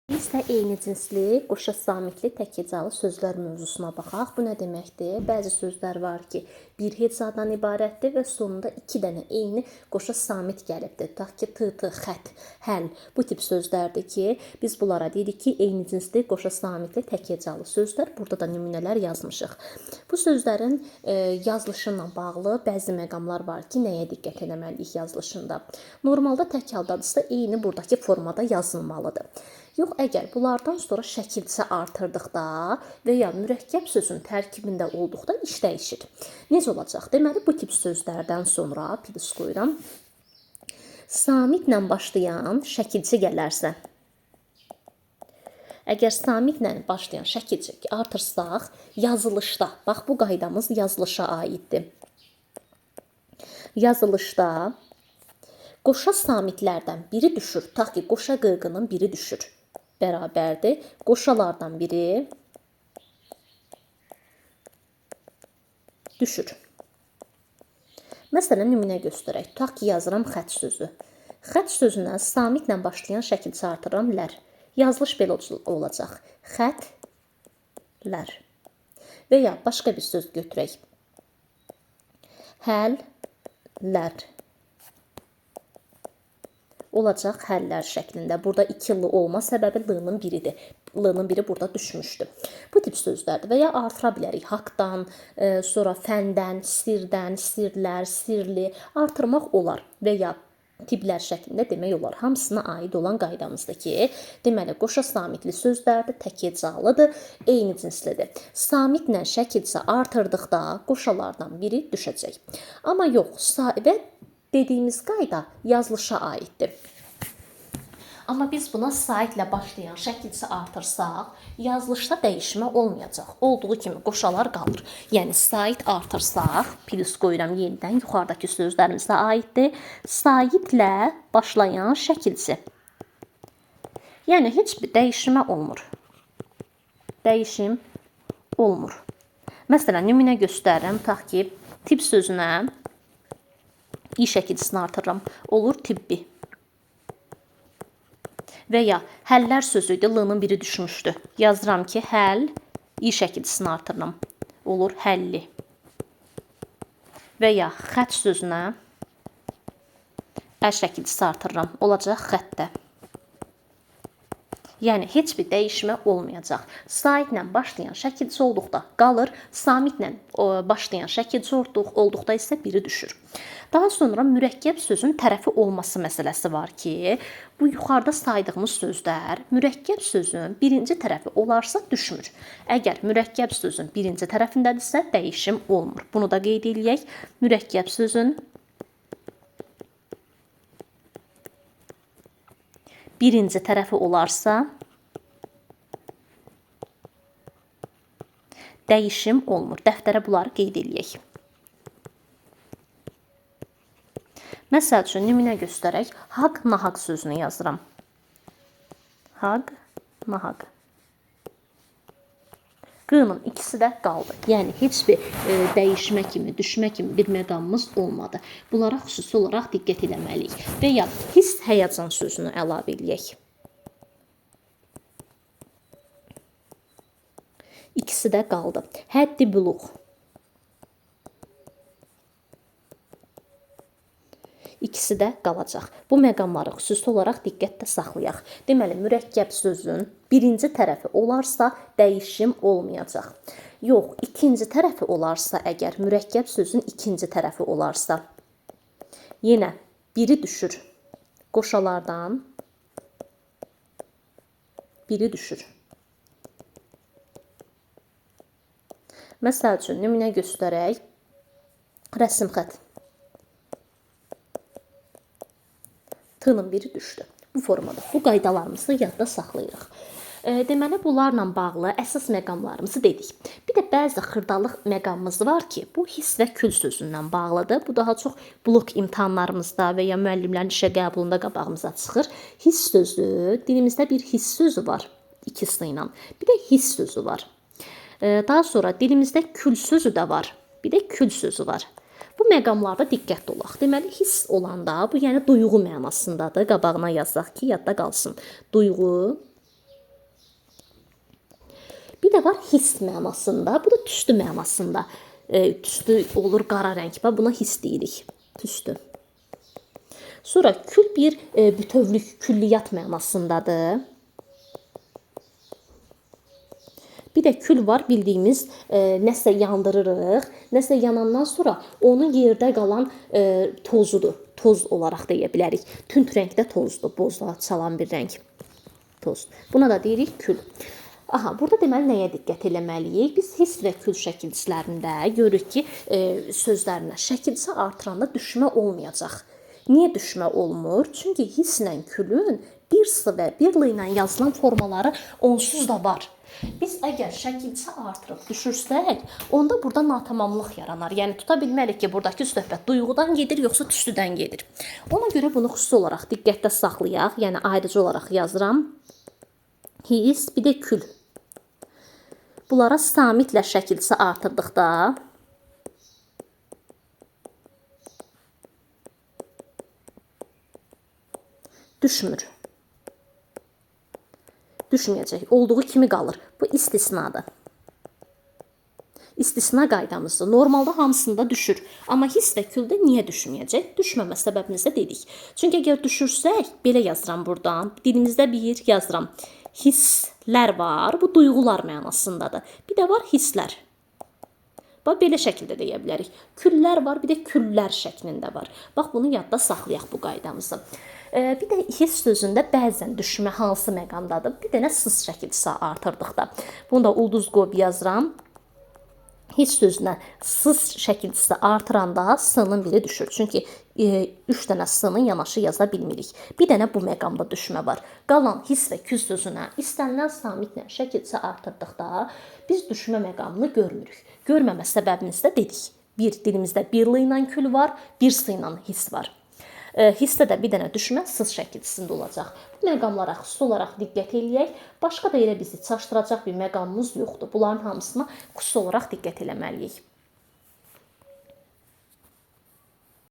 Biz də eyni cinsli, qoşa samitli tək hecalı sözlər mövzusuna baxaq. Bu nə deməkdir? Bəzi sözlər var ki, bir hecadan ibarətdir və sonunda 2 dənə eyni qoşa samit gəlibdir. Tutaq ki, t, xət, həl. Bu tip sözlərdir ki, biz bunlara deyirik ki, eyni cinsli, qoşa samitli tək hecalı sözlər. Burada da nümunələr yazmışıq. Bu sözlərin yazılışı ilə bağlı bəzi məqamlar var ki, nəyə diqqət etməliyik yazılışında. Normalda tək haldadırsa eyni buradakı formada yazılmalıdır. Yox, əgər bunlardan sonra şəkilçə artırdıqda və ya mürəkkəb sözün tərkibində olduqda iş dəyişir. Necə olacaq? Deməli, bu tip sözlərdən sonra plus qoyuram. Samitlə başlayan şəkilçi gələrsə, əgər samitlə başlayan şəkilçi artırsaq, yazılışda, bax bu qaydamız yazılışa aiddir. Yazılışda qoşa samitlərdən biri düşür, ta ki qoşa qırğının biri düşür. Bərabərdir. Qoşalardan biri düşür. Məsələn, nümunə göstərək. Tutaq ki, yazıram xət sözü. Xət sözünə samitlə başlayan şəkilçi artırıram lər. Yazılış belə olacaq. Xətlər. Və ya başqa bir söz götürək. Həllər. Olacaq həllər şəklində. Burada 2 l olma səbəbi l-nın biridir. L-nın biri burada düşmüşdür. Bu tip sözlərdir. Və ya artıra bilərik. Haqdan, sonra fəndən, sirdən, sirlər, sirli artırmaq olar. Və ya tiplər şəklində demək olar. Hamısına aid olan qaydamızdır ki, deməli, qoşa samitli sözlərdir, tək hecalıdır, eyni cinslidir. Samitlə şəkilçə artırdıqda qoşalardan biri düşəcək. Amma yox, və dediyimiz qayda yazılışa aiddir. Amma biz buna saitlə başlayan şəkilçi artırsaq, yazılışda dəyişmə olmayacaq. Olduğu kimi qoşalar qalır. Yəni, sait artırsaq, plus qoyuram yenidən, yuxarıdakı sözlərimizə aiddir. Saitlə başlayan şəkilçi. Yəni, heç bir dəyişmə olmur. Dəyişim olmur. Məsələn, nümunə göstərirəm. Tutaq ki, tip sözünə i şəkilçisini artırıram. Olur tibbi. Və ya həllər sözüydü, l-nın biri düşmüşdü. Yazıram ki, həl, i şəkilçisini artırıram. Olur həlli. Və ya xət sözünə ə şəkilçisi artırıram. Olacaq xəttə. Yəni, heç bir dəyişmə olmayacaq. Saitlə başlayan şəkilçi olduqda qalır, samitlə başlayan şəkilçi olduqda isə biri düşür. Daha sonra mürəkkəb sözün tərəfi olması məsələsi var ki, bu yuxarıda saydığımız sözlər mürəkkəb sözün birinci tərəfi olarsa düşmür. Əgər mürəkkəb sözün birinci tərəfindədirsə dəyişim olmur. Bunu da qeyd edək. Mürəkkəb sözün birinci tərəfi olarsa dəyişim olmur. Dəftərə bunları qeyd edək. Məsəl üçün, nümunə göstərək. Haqq, nahaq sözünü yazıram. Haqq, nahaq. Q'nın ikisi də qaldı. Yəni, heç bir dəyişmə kimi, düşmə kimi bir məqamımız olmadı. Bunlara xüsusi olaraq diqqət etməliyik. Və ya hiss, həyəcan sözünü əlavə edək. İkisi də qaldı. Həddi buluq. İkisi də qalacaq. Bu məqamları xüsusi olaraq diqqətdə saxlayaq. Deməli, mürəkkəb sözün birinci tərəfi olarsa dəyişim olmayacaq. Yox, ikinci tərəfi olarsa, əgər mürəkkəb sözün ikinci tərəfi olarsa, yenə biri düşür. Qoşalardan biri düşür. Məsəl üçün, nümunə göstərək. Rəsm xət. T-nın biri düşdü. Bu formada. Bu qaydalarımızı yadda saxlayırıq. Deməli, bunlarla bağlı əsas məqamlarımızı dedik. Bir də bəzi xırdalıq məqamımız var ki, bu hiss və kül sözündən bağlıdır. Bu daha çox blok imtahanlarımızda və ya müəllimlərin işə qəbulunda qabağımıza çıxır. Hiss sözü, dilimizdə bir hiss sözü var. 2 s ilə. Bir də hiss sözü var. Daha sonra dilimizdə kül sözü də var. Bir də kül sözü var. Bu məqamlarda diqqətli olaq. Deməli, hiss olanda bu yəni duyğu mənasındadır. Qabağına yazaq ki, yadda qalsın. Duyğu Bir də var hiss mənasında, bu da tüstü mənasında. Tüstü olur qara rəng. Buna hiss deyirik. Tüstü. Sonra kül bir bütövlük, külliyyat mənasındadır. Bir də kül var, bildiyimiz nəsə yandırırıq. Nəsə yanandan sonra onun yerdə qalan tozudur. Toz olaraq deyə bilərik. Tünd rəngdə tozdur, bozla çalan bir rəng. Toz. Buna da deyirik kül. Aha, burada deməli nəyə diqqət eləməliyik? Biz hiss və kül şəkilçilərində görürük ki, sözlərinə şəkilçi artıranda düşmə olmayacaq. Niyə düşmə olmur? Çünki hisslə külün bir s və bir l ilə yazılan formaları onsuz da var. Biz əgər şəkilçi artırıb düşürsək, onda burada natamamlıq yaranar. Yəni tuta bilmərik ki, buradakı söhbət duyğudan gedir, yoxsa tüstüdən gedir. Ona görə bunu xüsusi olaraq diqqətdə saxlayaq. Yəni ayrıcı olaraq yazıram. Hiss, bir də kül. Bunlara samitlə şəkilçi artırdıqda düşmür. Düşməyəcək. Olduğu kimi qalır. Bu istisnadır. İstisna qaydamızdır. Normalda hamısında düşür. Amma hiss və küldə niyə düşməyəcək? Düşməmə səbəbimizi dedik. Çünki əgər düşürsək, belə yazıram buradan. Dilimizdə bir yazıram. Hisslər var. Bu duyğular mənasındadır. Bir də var hisslər. Bax, belə şəkildə deyə bilərik. Küllər var, bir də küllər şəklində var. Bax, bunu yadda saxlayaq bu qaydamızı. Bir də hiss sözündə bəzən düşmə hansı məqamdadır? Bir dənə sız şəkilçisi artırdıqda. Bunu da ulduz qoyub yazıram. Hiss sözünə sız şəkilçisi artıranda s-nın biri düşür. Çünki 3 dənə s-nın yanaşı yaza bilmirik. Bir dənə bu məqamda düşmə var. Qalan hiss və kül sözünə istənilən samitlə şəkilçisi artırdıqda biz düşmə məqamını görmürük. Görməmə səbəbimiz də dedik. Bir, dilimizdə bir l ilə kül var, bir s ilə hiss var. Hissdə də bir dənə düşmə sız şəkilçisində olacaq. Bu məqamlara xüsusi olaraq diqqət eləyək. Başqa da elə bizi çaşdıracaq bir məqamımız yoxdur. Bunların hamısına xüsusi olaraq diqqət eləməliyik.